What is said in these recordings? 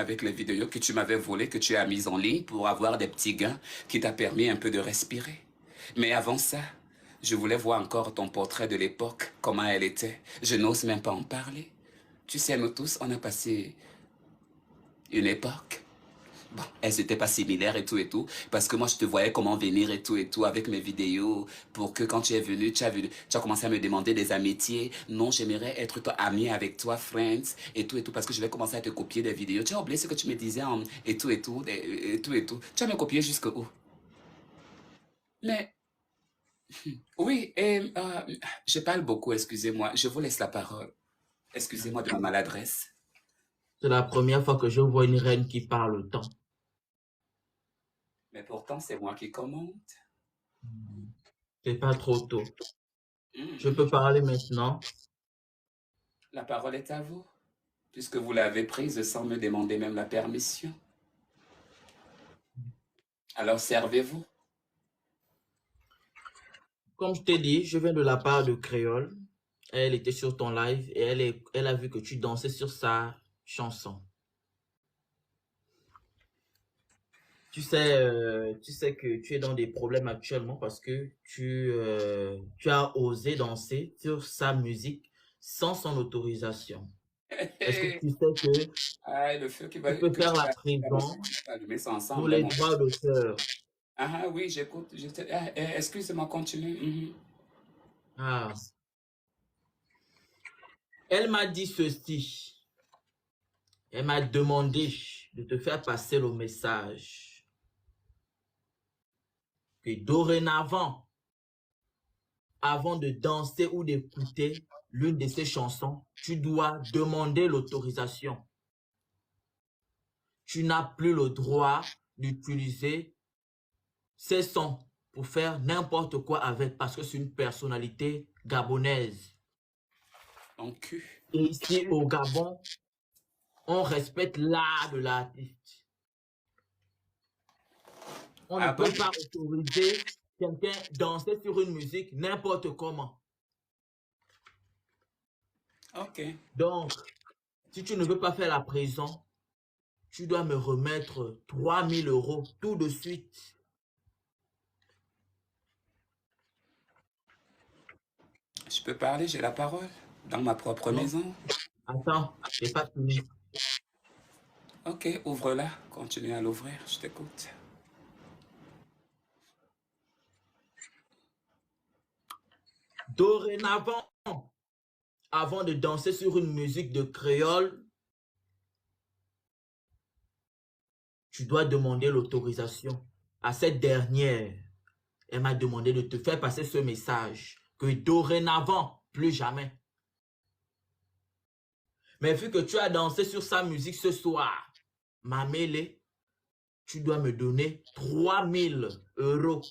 avec les vidéos que tu m'avais volées, que tu as mises en ligne pour avoir des petits gains qui t'a permis un peu de respirer. Mais avant ça, je voulais voir encore ton portrait de l'époque, comment elle était. Je n'ose même pas en parler. Tu sais, nous tous, on a passé une époque. Bon, elles n'étaient pas similaires et tout, parce que moi, je te voyais comment venir et tout, avec mes vidéos, pour que quand tu es venu, tu as commencé à me demander des amitiés. Non, j'aimerais être ami avec toi, friends, et tout, parce que je vais commencer à te copier des vidéos. Tu as oublié ce que tu me disais et tout. Tu as me copié jusqu'où? Mais, oui, je parle beaucoup, excusez-moi, je vous laisse la parole. Excusez-moi de ma maladresse. C'est la première fois que je vois une reine qui parle autant. Mais pourtant, c'est moi qui commande. C'est pas trop tôt. Je Hmm. peux parler maintenant. La parole est à vous, puisque vous l'avez prise sans me demander même la permission. Alors servez-vous. Comme je t'ai dit, je viens de la part de Créole. Elle était sur ton live et elle a vu que tu dansais sur sa chanson. Tu sais que tu es dans des problèmes actuellement parce que tu as osé danser sur sa musique sans son autorisation. Est-ce que tu sais que Ah, le feu tu peux que tu faire la vas prison allumer ça pour ensemble, les mon droits petit. d'auteur? Ah, oui, j'écoute. Excusez-moi, continue. Mhm. Ah. Elle m'a dit ceci. Elle m'a demandé de te faire passer le message que dorénavant, avant de danser ou d'écouter l'une de ces chansons, tu dois demander l'autorisation. Tu n'as plus le droit d'utiliser ces sons pour faire n'importe quoi avec parce que c'est une personnalité gabonaise. Mon cul. Et ici au Gabon, on respecte l'art de l'artiste. On ne Ah bon? peut pas autoriser quelqu'un danser sur une musique n'importe comment. Ok. Donc, si tu ne veux pas faire la prison, tu dois me remettre 3000 € tout de suite. Je peux parler, j'ai la parole. Dans ma propre Non, maison. attends, c'est pas fini. Ok, ouvre-la. Continue à l'ouvrir, je t'écoute. Dorénavant, avant de danser sur une musique de créole, tu dois demander l'autorisation à cette dernière. Elle m'a demandé de te faire passer ce message que dorénavant, plus jamais. Mais vu que tu as dansé sur sa musique ce soir, ma mêlée, tu dois me donner 3000 €.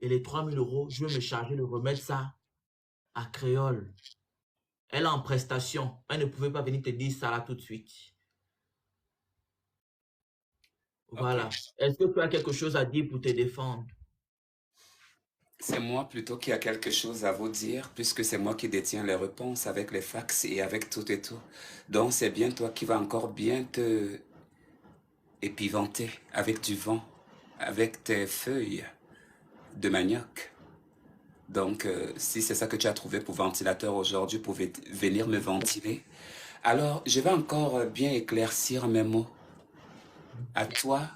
Et les 3000 €, je vais me charger de remettre ça à Créole. Elle est en prestation. Elle ne pouvait pas venir te dire ça là tout de suite. Ok. Voilà. Est-ce que tu as quelque chose à dire pour te défendre? C'est moi plutôt qui a quelque chose à vous dire, puisque c'est moi qui détiens les réponses avec les fax et avec tout et tout. Donc c'est bien toi qui vas encore bien te épiventer avec du vent, avec tes feuilles de manioc. Donc, si c'est ça que tu as trouvé pour ventilateur aujourd'hui, pour venir me ventiler, alors je vais encore bien éclaircir mes mots. À toi,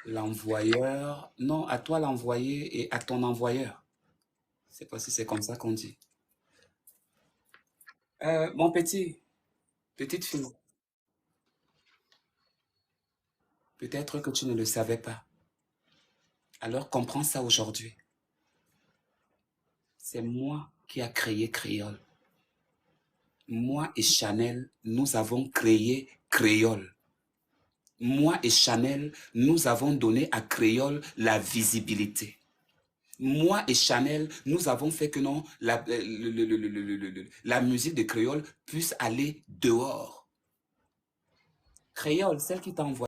l'envoyeur, non, à toi l'envoyé et à ton envoyeur. Je sais pas si c'est comme ça qu'on dit. Mon petite fille, peut-être que tu ne le savais pas. Alors comprends ça aujourd'hui. C'est moi qui a créé Créole. Moi et Chanel, nous avons créé Créole. Moi et Chanel, nous avons donné à Créole la visibilité. Moi et Chanel, nous avons fait que non, la musique de Créole puisse aller dehors. Créole, celle qui t'a envoyé